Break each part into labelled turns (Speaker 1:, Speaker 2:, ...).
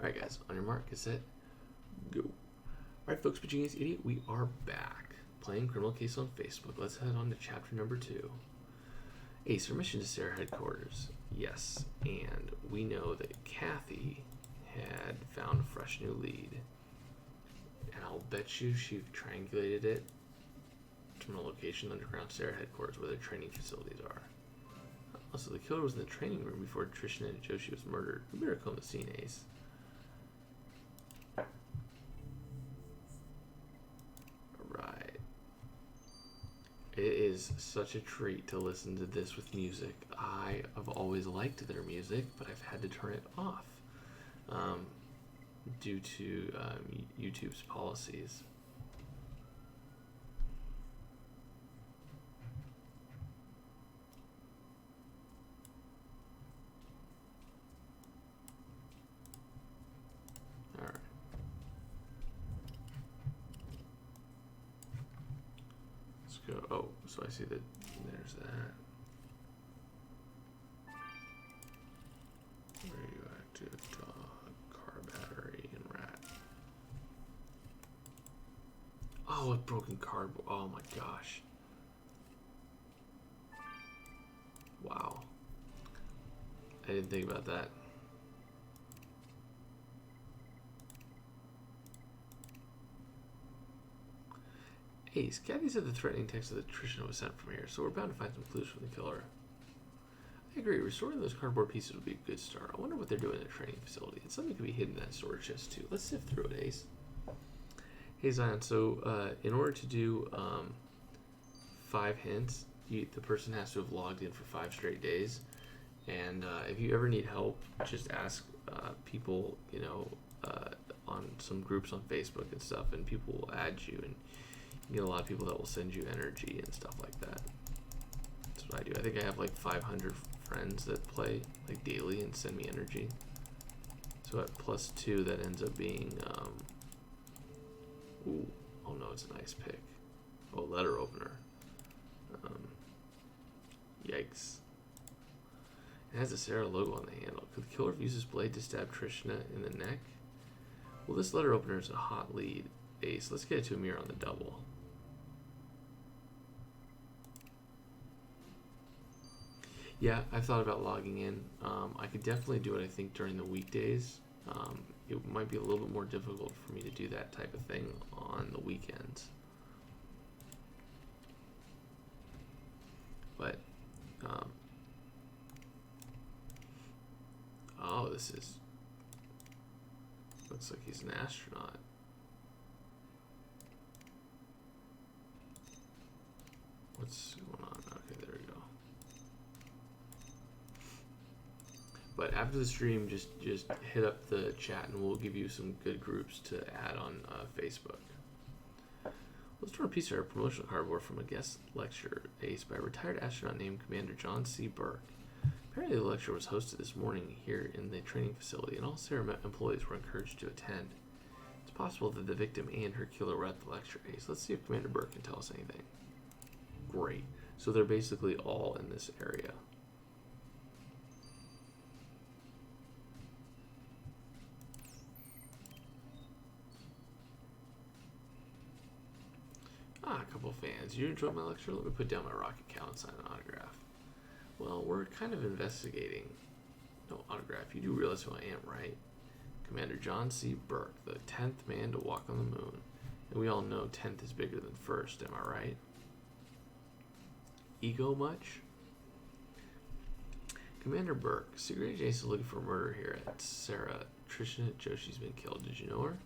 Speaker 1: Alright guys, on your mark, get set, go. Alright folks, but Genius Idiot, we are back. Playing Criminal Case on Facebook. Let's head on to chapter number 2. Ace, our mission to S.A.R.A headquarters. Yes, and we know that Kathy had found a fresh new lead. And I'll bet you she triangulated it from the location underground S.A.R.A headquarters where their training facilities are. Also, the killer was in the training room before Trishna and Joshi was murdered. We better come to the scene, Ace. Alright. It is such a treat to listen to this with music. I have always liked their music, but I've had to turn it off due to YouTube's policies. Go. Oh, so I see that there's that. Radioactive dog, car battery, and rat. Oh, a broken cardboard. Oh my gosh. Wow. I didn't think about that. Ace, Kathy said the threatening text of the Trishna was sent from here, so we're bound to find some clues from the killer. I agree, restoring those cardboard pieces would be a good start. I wonder what they're doing in the training facility. And something could be hidden in that storage chest too. Let's sift through it, Ace. Hey Zion, so in order to do 5 hints, the person has to have logged in for 5 straight days. And if you ever need help, just ask people, you know, on some groups on Facebook and stuff, and people will add you, and you get a lot of people that will send you energy and stuff like that. That's what I do. I think I have like 500 friends that play like daily and send me energy. So at +2, that ends up being ooh, oh no, it's a nice pick. Oh, letter opener. Yikes. It has a S.A.R.A logo on the handle. Could the killer have used his blade to stab Trishna in the neck? Well, this letter opener is a hot lead. Ace, let's get it to a mirror on the double. Yeah, I've thought about logging in. I could definitely do it, I think, during the weekdays. It might be a little bit more difficult for me to do that type of thing on the weekends. But, oh, this is, looks like he's an astronaut. What's going on? Okay, there we go. But after the stream, just hit up the chat and we'll give you some good groups to add on Facebook. Let's draw a piece of our promotional cardboard from a guest lecture, Ace, by a retired astronaut named Commander John C. Burke. Apparently the lecture was hosted this morning here in the training facility, and all S.A.R.A employees were encouraged to attend. It's possible that the victim and her killer were at the lecture, Ace. Let's see if Commander Burke can tell us anything. Great. So they're basically all in this area. Ah, a couple fans. You enjoyed my lecture? Let me put down my rock account and sign an autograph. Well, we're kind of investigating. No autograph. You do realize who I am, right? Commander John C. Burke, the 10th man to walk on the moon. And we all know 10th is bigger than first, am I right? Ego much? Commander Burke, secret agent is looking for murder here at S.A.R.A. Trishna Joshi's been killed. Did you know her?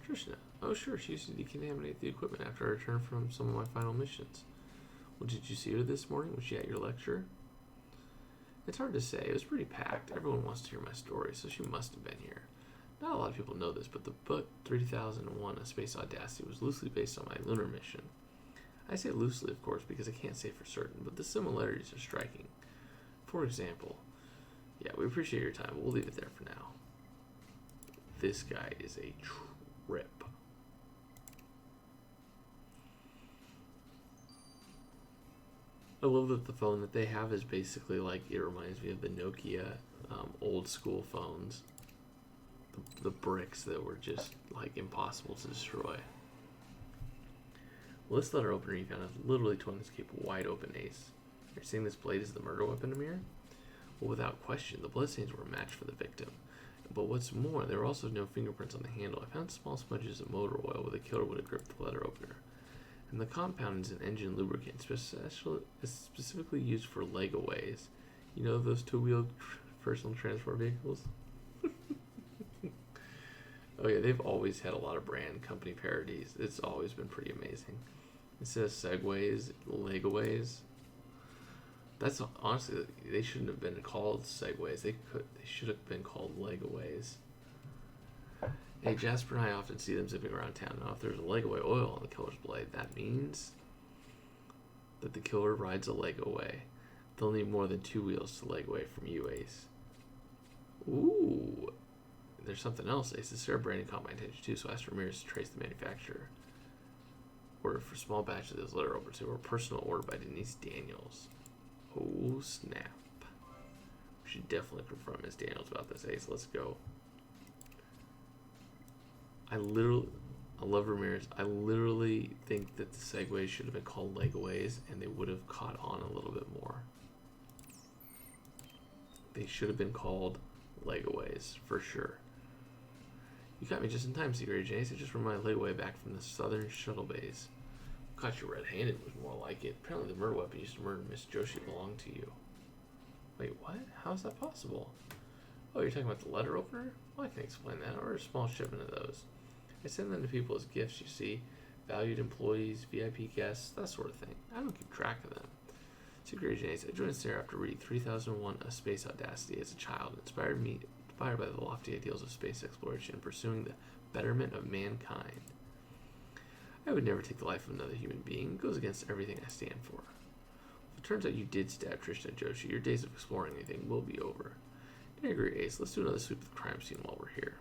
Speaker 1: Trishna. Oh, sure. She used to decontaminate the equipment after I returned from some of my final missions. Well, did you see her this morning? Was she at your lecture? It's hard to say. It was pretty packed. Everyone wants to hear my story, so she must have been here. Not a lot of people know this, but the book 3001: A Space Odyssey was loosely based on my lunar mission. I say loosely, of course, because I can't say for certain, but the similarities are striking. For example, yeah, we appreciate your time, but we'll leave it there for now. This guy is a trip. I love that the phone that they have is basically like, it reminds me of the Nokia old school phones. the bricks that were just like impossible to destroy. Well, this letter opener you found is literally torn this cape wide open, Ace. You're saying this blade is the murder weapon, Amir? Well, without question, the bloodstains were a match for the victim. But what's more, there were also no fingerprints on the handle. I found small smudges of motor oil where the killer would have gripped the letter opener. And the compound is an engine lubricant specifically used for legaways. You know those two-wheeled personal transport vehicles? Oh yeah, they've always had a lot of brand company parodies. It's always been pretty amazing. It says segways, legaways. That's honestly, they shouldn't have been called segways. They should have been called legaways. Hey, Jasper and I often see them zipping around town. Now, if there's a legaway oil on the killer's blade, that means that the killer rides a legaway. They'll need more than 2 wheels to leg away from you, Ace. Ooh, there's something else, Ace. The S.A.R.A branding caught my attention too, so I asked Ramirez to trace the manufacturer. Order for small batches of those letter openers. They were personal order by Denise Daniels. Oh snap! We should definitely confront Ms. Daniels about this, Ace. Let's go. I love Ramirez. I literally think that the segways should have been called legaways, and they would have caught on a little bit more. They should have been called legaways for sure. You got me just in time, Secret Agent Ace. I just reminded my legaway back from the southern shuttle bays. Caught you red-handed was more like it. Apparently the murder weapon used to murder Miss Joshi belonged to you. Wait, what? How is that possible? Oh, you're talking about the letter opener? Well, I can explain that. Or a small shipment of those. I send them to people as gifts, you see. Valued employees, VIP guests, that sort of thing. I don't keep track of them. Secret Agent Ace. I joined S.A.R.A after reading 3001 A Space Audacity as a child. Inspired by the lofty ideals of space exploration and pursuing the betterment of mankind. I would never take the life of another human being. It goes against everything I stand for. If it turns out you did stab Trishna and Joshi, your days of exploring anything will be over. I agree, Ace. Let's do another sweep of the crime scene while we're here.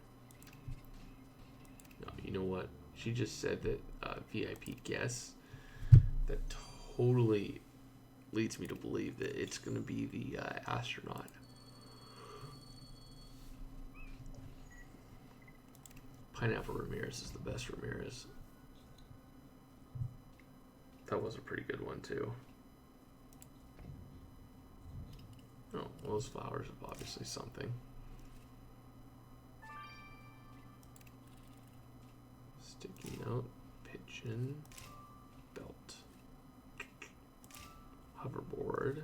Speaker 1: No, you know what? She just said that VIP guests. That totally leads me to believe that it's going to be the astronaut. Pineapple Ramirez is the best Ramirez. That was a pretty good one, too. Oh, well, those flowers are obviously something. Sticky note, pigeon, belt, hoverboard,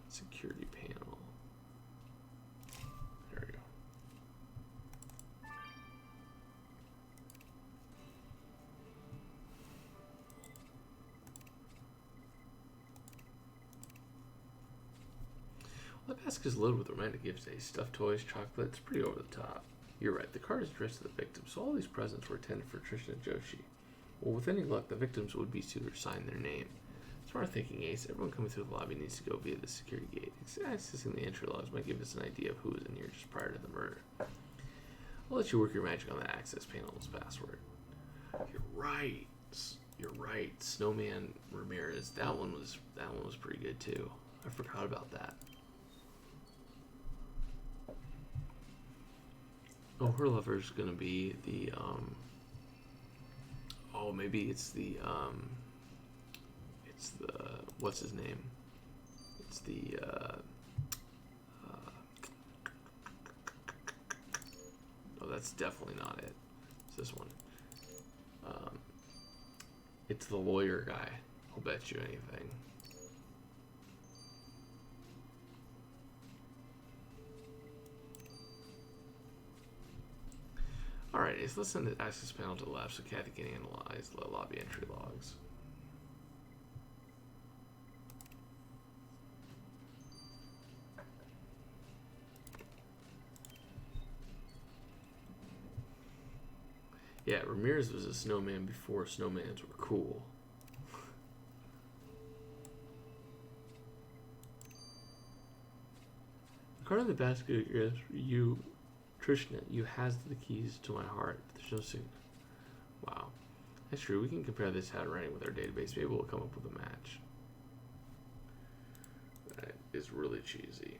Speaker 1: security panel. There we go. Well, the basket is loaded with romantic gifts today. Stuffed toys, chocolate. It's pretty over the top. You're right. The card is addressed to the victim, so all these presents were intended for Trishna and Joshi. Well, with any luck, the victims would be to sign their name. Smart thinking, Ace. Everyone coming through the lobby needs to go via the security gate. Accessing the entry logs might give us an idea of who was in here just prior to the murder. I'll let you work your magic on the access panel's password. You're right. You're right. Snowman Ramirez. That one was pretty good too. I forgot about that. Oh, her lover's gonna be the oh, maybe it's the what's his name? It's the oh, that's definitely not it. It's this one. It's the lawyer guy. I'll bet you anything. Alright, let's send the access panel to the lab so Kathy can analyze the lobby entry logs. Yeah, Ramirez was a snowman before snowmans were cool. The card in the basket is you, Trishna. You has the keys to my heart. There's no secret. Wow, that's true. We can compare this handwriting with our database. Maybe we'll come up with a match. That is really cheesy.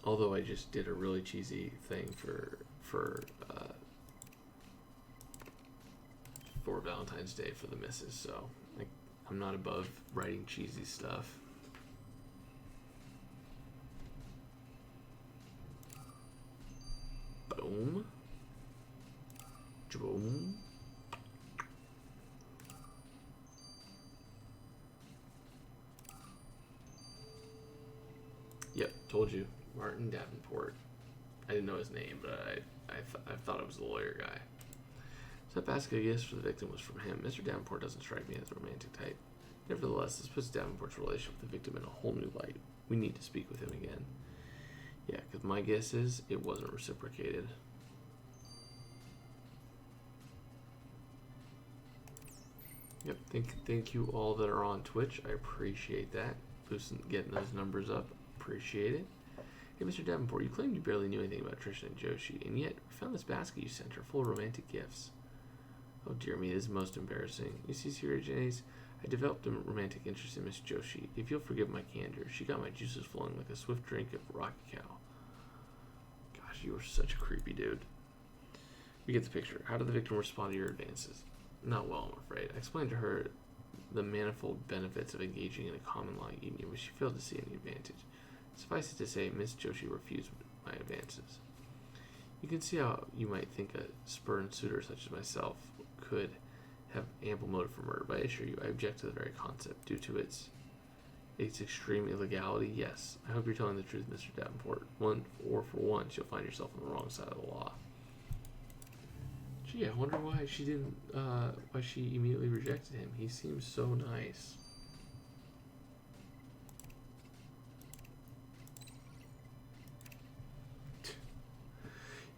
Speaker 1: Although I just did a really cheesy thing for Valentine's Day for the missus, so like I'm not above writing cheesy stuff. Boom. Boom. Yep, told you. Martin Davenport. I didn't know his name, but I thought it was the lawyer guy. So that basket of gifts for the victim was from him. Mr. Davenport doesn't strike me as a romantic type. Nevertheless, this puts Davenport's relationship with the victim in a whole new light. We need to speak with him again. Yeah, because my guess is it wasn't reciprocated. Yep, thank you all that are on Twitch. I appreciate that. Boosting, getting those numbers up. Appreciate it. Hey, Mr. Davenport, you claimed you barely knew anything about Trisha and Joshi, and yet we found this basket you sent her full of romantic gifts. Oh dear me, this is most embarrassing. You see, Siri Janace, I developed a romantic interest in Miss Joshi. If you'll forgive my candor, she got my juices flowing like a swift drink of Rocky Cow. Gosh, you are such a creepy dude. We get the picture. How did the victim respond to your advances? Not well, I'm afraid. I explained to her the manifold benefits of engaging in a common law union, but she failed to see any advantage. Suffice it to say, Miss Joshi refused my advances. You can see how you might think a spurned suitor such as myself could have ample motive for murder, but I assure you I object to the very concept due to its extreme illegality. Yes, I hope you're telling the truth, Mr. Davenport. For once, you'll find yourself on the wrong side of the law. Gee, I wonder why she didn't. Why she immediately rejected him. He seems so nice.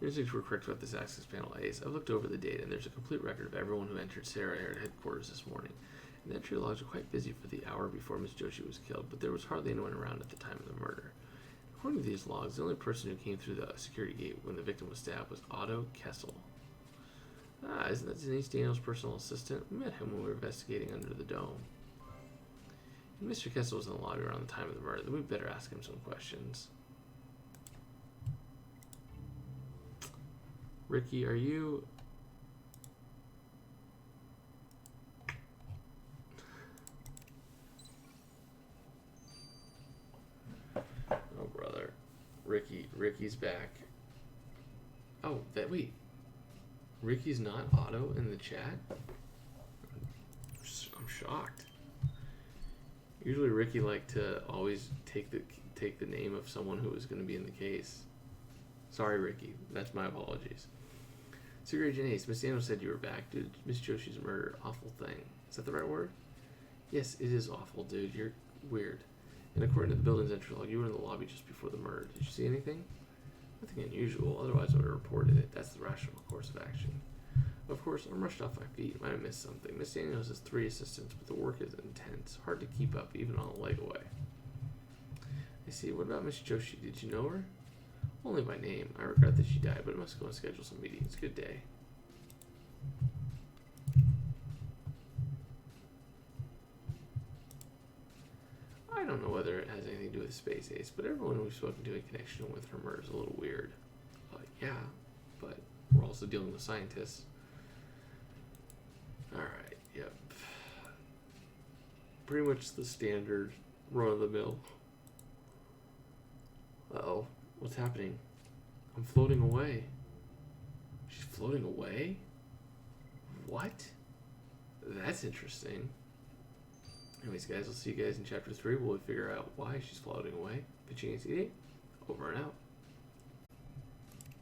Speaker 1: Your instincts were correct about this access panel, Ace. I've looked over the data, and there's a complete record of everyone who entered S.A.R.A headquarters this morning. And the entry logs are quite busy for the hour before Miss Joshi was killed, but there was hardly anyone around at the time of the murder. According to these logs, the only person who came through the security gate when the victim was stabbed was Otto Kessel. Ah, isn't that Denise Daniels' personal assistant? We met him when we were investigating under the dome. If Mr. Kessel was in the lobby around the time of the murder, then we'd better ask him some questions. Ricky, are you... Oh, brother. Ricky's back. Oh, wait. Ricky's not Otto in the chat? I'm shocked. Usually Ricky liked to always take the name of someone who was going to be in the case. Sorry, Ricky. That's my apologies. Siri Janace, Miss Daniels said you were back. Dude, Miss Joshi's murder. Awful thing. Is that the right word? Yes, it is awful, dude. You're weird. And according to the building's entry log, you were in the lobby just before the murder. Did you see anything? Nothing unusual. Otherwise, I would have reported it. That's the rational course of action. Of course, I'm rushed off my feet. Might have missed something. Miss Daniels has 3 assistants, but the work is intense. Hard to keep up, even on a leg away. I see. What about Miss Joshi? Did you know her? Only by name. I regret that she died, but I must go and schedule some meetings. Good day. I don't know whether it has anything to do with Space Ace, but everyone we've spoken to in connection with her murder is a little weird. Yeah, but we're also dealing with scientists. Alright, yep. Pretty much the standard run-of-the-mill. Uh-oh. What's happening? I'm floating away. She's floating away? What? That's interesting. Anyways, guys, I'll see you guys in Chapter 3 where we figure out why she's floating away. Pitching ACD, over and out.